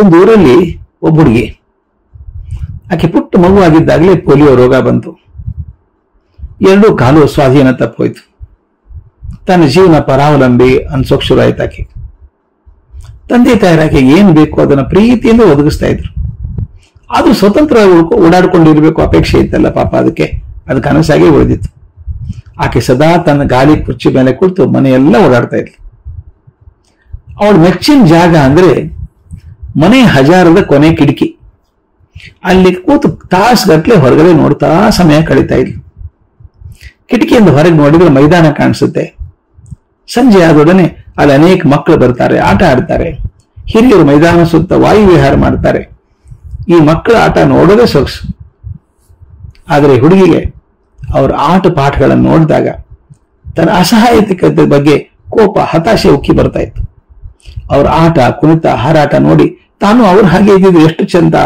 ಒಂದು ಊರಲ್ಲಿ ಒಬ್ಬ ಹುಡುಗಿ, ಆಕೆ ಪುಟ್ಟ ಮಗು ಆಗಿದ್ದಾಗಲೇ ಪೋಲಿಯೋ ರೋಗ ಬಂತು. ಎರಡೂ ಕಾಲು ಸ್ವಾಧೀನ ತಪ್ಪೋಯ್ತು. ತನ್ನ ಜೀವನ ಪರಾವಲಂಬಿ ಅನ್ಸೋಕ್ ಶುರು ಆಯ್ತು ಆಕೆ. ತಂದೆ ತಾಯರಾಕೆ ಏನ್ ಬೇಕು ಅದನ್ನ ಪ್ರೀತಿಯಿಂದ ಒದಗಿಸ್ತಾ ಇದ್ರು. ಆದ್ರೂ ಸ್ವತಂತ್ರ ಓಡಾಡ್ಕೊಂಡಿರ್ಬೇಕು ಅಪೇಕ್ಷೆ ಇತ್ತಲ್ಲ ಪಾಪ, ಅದಕ್ಕೆ ಅದು ಕನಸಾಗಿ ಉಳಿದಿತ್ತು. ಆಕೆ ಸದಾ ತನ್ನ ಗಾಲಿ ಕುರ್ಚಿ ಮೇಲೆ ಕುಳಿತು ಮನೆಯೆಲ್ಲ ಓಡಾಡ್ತಾ ಇದ್ಲು. ಅವಳ ಮೆಚ್ಚಿನ ಜಾಗ ಅಂದ್ರೆ ಮನೆ ಹಜಾರದ ಕೊನೆ ಕಿಟಕಿ. ಅಲ್ಲಿ ಕೂತು ತಾಸುಗಟ್ಲೆ ಹೊರಗಡೆ ನೋಡ್ತಾ ಸಮಯ ಕಳೀತಾ ಇದ್ಲು. ಕಿಟಕಿಯಿಂದ ಹೊರಗೆ ನೋಡಿದ್ರೆ ಮೈದಾನ ಕಾಣಿಸುತ್ತೆ. ಸಂಜೆ ಆದೊಡನೆ ಅಲ್ಲಿ ಅನೇಕ ಮಕ್ಕಳು ಬರ್ತಾರೆ, ಆಟ ಆಡ್ತಾರೆ. ಹಿರಿಯರು ಮೈದಾನ ಸುತ್ತ ವಾಯು ವಿಹಾರ ಮಾಡ್ತಾರೆ. ಈ ಮಕ್ಕಳ ಆಟ ನೋಡೋದೇ ಸೊಗಸು. ಆದರೆ ಹುಡುಗಿಗೆ ಅವ್ರ ಆಟ ಪಾಠಗಳನ್ನು ನೋಡಿದಾಗ ತನ್ನ ಅಸಹಾಯಕತೆ ಬಗ್ಗೆ ಕೋಪ, ಹತಾಶೆ ಉಕ್ಕಿ ಬರ್ತಾ ಇತ್ತು. ಅವ್ರ ಆಟ, ಕುಣಿತ, ಹಾರಾಟ ನೋಡಿ ತಾನು ಅವ್ರು ಹಾಗೆ ಇದ್ದಿದ್ದು ಎಷ್ಟು ಚಂದ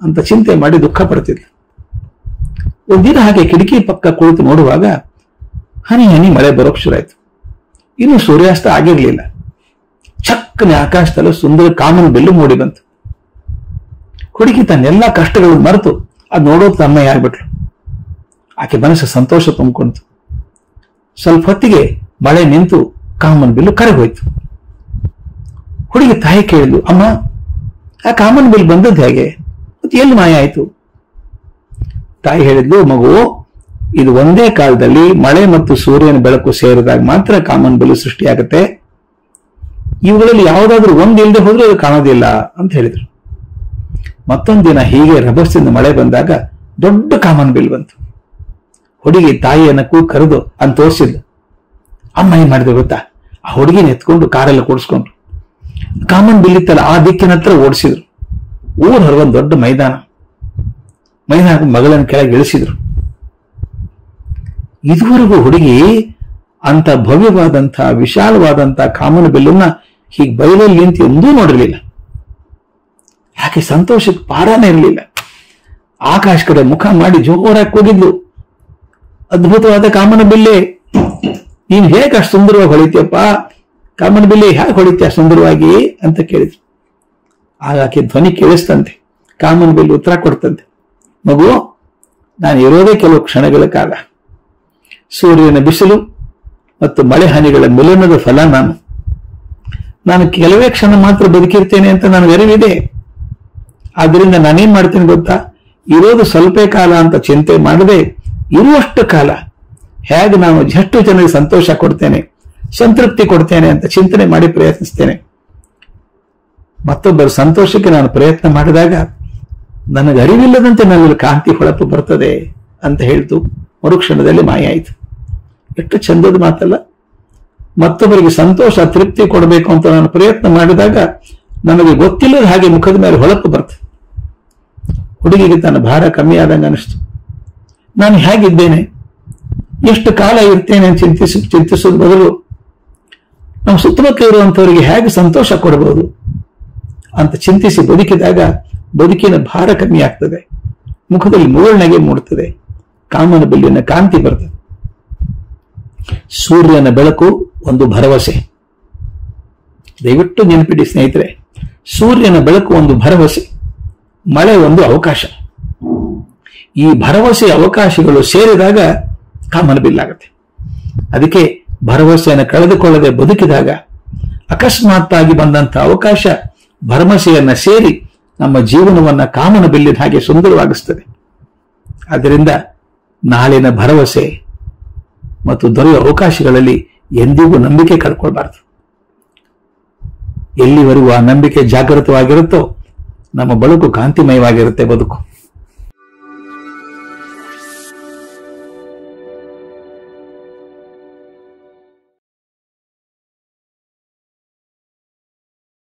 ಅಂತ ಚಿಂತೆ ಮಾಡಿ ದುಃಖ ಪಡ್ತಿದ್ಲು. ಒಂದಿನ ಹಾಗೆ ಕಿಟಕಿ ಪಕ್ಕ ಕುಳಿತು ನೋಡುವಾಗ ಹನಿ ಹನಿ ಮಳೆ ಬರೋಕ್ ಶುರುವಾಯ್ತು. ಇನ್ನು ಸೂರ್ಯಾಸ್ತ ಆಗಿರ್ಲಿಲ್ಲ. ಚಕ್ಕನೆ ಆಕಾಶದಲ್ಲೂ ಸುಂದರ ಕಾಮನ ಬಿಲ್ಲು ಮೂಡಿ ಬಂತು. ಹುಡುಗಿ ತನ್ನೆಲ್ಲಾ ಕಷ್ಟಗಳನ್ನು ಮರೆತು ಅದು ನೋಡೋದು ತಮ್ಮಯ್ಯ ಆಗ್ಬಿಟ್ಲು. ಆಕೆ ಮನಸ್ಸು ಸಂತೋಷ ತುಂಬಿಕೊಂತು. ಸ್ವಲ್ಪ ಹೊತ್ತಿಗೆ ಮಳೆ ನಿಂತು ಕಾಮನ್ ಬಿಲ್ಲು ಕರಗೋಯ್ತು. ಹುಡುಗಿ ತಾಯಿ ಕೇಳಿದ್ಲು, ಅಮ್ಮ ಆ ಕಾಮನ್ ಬಿಲ್ ಬಂದದ್ದು ಹೇಗೆ, ಮತ್ತೆ ಎಲ್ಲಿ ಮಾಯ ಆಯ್ತು? ತಾಯಿ ಹೇಳಿದ್ಲು, ಮಗು, ಇದು ಒಂದೇ ಕಾಲದಲ್ಲಿ ಮಳೆ ಮತ್ತು ಸೂರ್ಯನ ಬೆಳಕು ಸೇರಿದಾಗ ಮಾತ್ರ ಕಾಮನ್ ಬಿಲ್ಲು ಸೃಷ್ಟಿಯಾಗುತ್ತೆ. ಇವುಗಳಲ್ಲಿ ಯಾವುದಾದ್ರೂ ಒಂದು ಇಲ್ಲದೆ ಹೋದ್ರೆ ಅದು ಕಾಣೋದಿಲ್ಲ ಅಂತ ಹೇಳಿದ್ರು. ಮತ್ತೊಂದು ದಿನ ಹೀಗೆ ರಭಸದಿಂದ ಮಳೆ ಬಂದಾಗ ದೊಡ್ಡ ಕಾಮನ್ ಬಿಲ್ ಬಂತು. ಹುಡುಗಿ ತಾಯಿಯನ್ನ ಕರೆದು ಅಂತ ತೋರಿಸಿದ್ಲು. ಅಮ್ಮ ಏನ್ ಮಾಡಿದ್ರು ಗೊತ್ತಾ, ಆ ಹುಡುಗಿನ ಎತ್ಕೊಂಡು ಕಾರೆಲ್ಲ ಕೂಡಿಸ್ಕೊಂಡ್ರು. ಕಾಮನ್ ಬಿಲ್ ಇತ್ತಲ್ಲ ಆ ದಿಕ್ಕಿನ ಹತ್ರ ಓಡಿಸಿದ್ರು. ಊರ್ ಹೊರಗೊಂದು ದೊಡ್ಡ ಮೈದಾನ ಮಗಳನ್ನು ಕೆಳಗೆ ಇಳಿಸಿದ್ರು. ಇದುವರೆಗೂ ಹುಡುಗಿ ಅಂತ ಭವ್ಯವಾದಂಥ ವಿಶಾಲವಾದಂಥ ಕಾಮನ್ ಬಿಲ್ಲನ್ನ ಹೀಗೆ ಬಯಲಲ್ಲಿ ನಿಂತು ಎಂದೂ ನೋಡಿರ್ಲಿಲ್ಲ. ಆಕೆ ಸಂತೋಷಕ್ಕೆ ಪಾರಾನೇ ಇರಲಿಲ್ಲ. ಆಕಾಶ ಕಡೆ ಮುಖ ಮಾಡಿ ಜೋರಾಗಿ ಕೂಗಿದ್ಲು, ಅದ್ಭುತವಾದ ಕಾಮನ ಬಿಲ್ಲೆ, ನೀನ್ ಹೇಗೆ ಅಷ್ಟು ಸುಂದರವಾಗಿ ಹೊಳಿತೀಯಪ್ಪ, ಕಾಮನ ಬಿಲ್ಲೆ ಹೇಗೆ ಹೊಳಿತೀಯ ಸುಂದರವಾಗಿ ಅಂತ ಕೇಳಿದ್ರು. ಆಗ ಆಕೆ ಧ್ವನಿ ಕೇಳಿಸ್ತಂತೆ. ಕಾಮನ್ ಬಿಲ್ಲು ಉತ್ತರ ಕೊಡ್ತಂತೆ, ಮಗು, ನಾನು ಇರೋದೇ ಕೆಲವು ಕ್ಷಣಗಳ ಕಾಲ. ಸೂರ್ಯನ ಬಿಸಿಲು ಮತ್ತು ಮಳೆ ಹನಿಗಳ ಮಿಲನದ ಫಲ ನಾನು ಕೆಲವೇ ಕ್ಷಣ ಮಾತ್ರ ಬದುಕಿರ್ತೇನೆ ಅಂತ ನನಗೆ ಅರಿವಿದೆ. ಆದ್ರಿಂದ ನಾನೇನ್ ಮಾಡ್ತೇನೆ ಗೊತ್ತಾ, ಇರೋದು ಸ್ವಲ್ಪ ಕಾಲ ಅಂತ ಚಿಂತೆ ಮಾಡದೆ ಇರುವಷ್ಟು ಕಾಲ ಹೇಗೆ ನಾನು ಎಷ್ಟು ಜನರಿಗೆ ಸಂತೋಷ ಕೊಡ್ತೇನೆ, ಸಂತೃಪ್ತಿ ಕೊಡ್ತೇನೆ ಅಂತ ಚಿಂತನೆ ಮಾಡಿ ಪ್ರಯತ್ನಿಸ್ತೇನೆ. ಮತ್ತೊಬ್ಬರ ಸಂತೋಷಕ್ಕೆ ನಾನು ಪ್ರಯತ್ನ ಮಾಡಿದಾಗ ನನಗೆ ಅರಿವಿಲ್ಲದಂತೆ ನನ್ನಲ್ಲಿ ಕಾಂತಿ ಹೊಳಪು ಬರ್ತದೆ ಅಂತ ಹೇಳ್ತು. ಮರುಕ್ಷಣದಲ್ಲಿ ಮಾಯ ಆಯಿತು. ಎಷ್ಟು ಚಂದದ ಮಾತಲ್ಲ. ಮತ್ತೊಬ್ಬರಿಗೆ ಸಂತೋಷ, ತೃಪ್ತಿ ಕೊಡಬೇಕು ಅಂತ ನಾನು ಪ್ರಯತ್ನ ಮಾಡಿದಾಗ ನನಗೆ ಗೊತ್ತಿಲ್ಲದ ಹಾಗೆ ಮುಖದ ಮೇಲೆ ಹೊಳಪು ಬರ್ತದೆ. ಹುಡುಗಿಗೆ ತನ್ನ ಭಾರ ಕಮ್ಮಿ ಆದಂಗೆ ಅನಿಸ್ತು. ನಾನು ಹೇಗಿದ್ದೇನೆ, ಎಷ್ಟು ಕಾಲ ಇರ್ತೇನೆ ಅಂತ ಚಿಂತಿಸೋದ್ ಬದಲು ನಮ್ಮ ಸುತ್ತಮುತ್ತ ಇರುವಂತವರಿಗೆ ಹೇಗೆ ಸಂತೋಷ ಕೊಡಬಹುದು ಅಂತ ಚಿಂತಿಸಿ ಬದುಕಿದಾಗ ಬದುಕಿನ ಭಾರ ಕಮ್ಮಿ ಆಗ್ತದೆ. ಮುಖದಲ್ಲಿ ಮುಗುಳ್ನಗೆ ಮೂಡುತ್ತದೆ. ಕಾಮನ ಬಿಲ್ಲಿನ ಕಾಂತಿ ಬರ್ತದೆ. ಸೂರ್ಯನ ಬೆಳಕು ಒಂದು ಭರವಸೆ. ದಯವಿಟ್ಟು ನೆನಪಿಡಿ ಸ್ನೇಹಿತರೆ, ಸೂರ್ಯನ ಬೆಳಕು ಒಂದು ಭರವಸೆ, ಮಳೆ ಒಂದು ಅವಕಾಶ. ಈ ಭರವಸೆ ಅವಕಾಶಗಳು ಸೇರಿದಾಗ ಕಾಮನ ಬಿಲ್ಲಾಗುತ್ತೆ. ಅದಕ್ಕೆ ಭರವಸೆಯನ್ನು ಕಳೆದುಕೊಳ್ಳದೆ ಬದುಕಿದಾಗ ಅಕಸ್ಮಾತ್ತಾಗಿ ಬಂದಂತ ಅವಕಾಶ ಭರವಸೆಯನ್ನ ಸೇರಿ ನಮ್ಮ ಜೀವನವನ್ನ ಕಾಮನ ಬಿಲ್ಲಿನ ಹಾಗೆ ಸುಂದರವಾಗಿಸ್ತದೆ. ಆದ್ದರಿಂದ ನಾಳಿನ ಭರವಸೆ ಮತ್ತು ದೊರೆಯುವ ಅವಕಾಶಗಳಲ್ಲಿ ಎಂದಿಗೂ ನಂಬಿಕೆ ಕಳ್ಕೊಳ್ಬಾರ್ದು. ಎಲ್ಲಿವರೆಗೂ ಆ ನಂಬಿಕೆ ಜಾಗೃತವಾಗಿರುತ್ತೋ ನಮ್ಮ ಬದುಕು ಕಾಂತಿಮಯವಾಗಿರುತ್ತೆ ಬದುಕು.